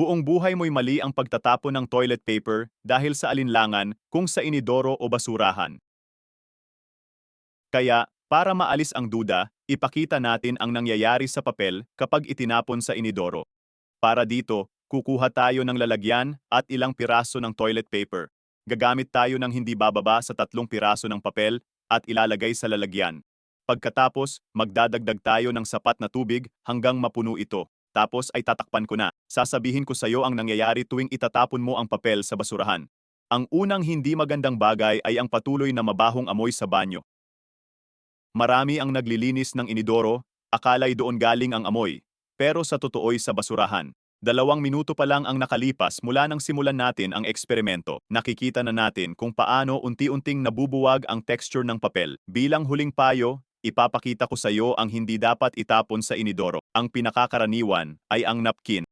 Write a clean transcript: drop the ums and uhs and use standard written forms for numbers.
Buong buhay mo'y mali ang pagtatapon ng toilet paper dahil sa alinlangan kung sa inidoro o basurahan. Kaya, para maalis ang duda, ipakita natin ang nangyayari sa papel kapag itinapon sa inidoro. Para dito, kukuha tayo ng lalagyan at ilang piraso ng toilet paper. Gagamit tayo ng hindi bababa sa 3 piraso ng papel at ilalagay sa lalagyan. Pagkatapos, magdadagdag tayo ng sapat na tubig hanggang mapuno ito. Tapos ay tatakpan ko na. Sasabihin ko sa iyo ang nangyayari tuwing itatapon mo ang papel sa basurahan. Ang unang hindi magandang bagay ay ang patuloy na mabahong amoy sa banyo. Marami ang naglilinis ng inidoro, akala'y doon galing ang amoy. Pero sa totoo'y sa basurahan. 2 minuto pa lang ang nakalipas mula nang simulan natin ang eksperimento. Nakikita na natin kung paano unti-unting nabubuwag ang texture ng papel. Bilang huling payo, ipapakita ko sa iyo ang hindi dapat itapon sa inidoro. Ang pinakakaraniwan ay ang napkin.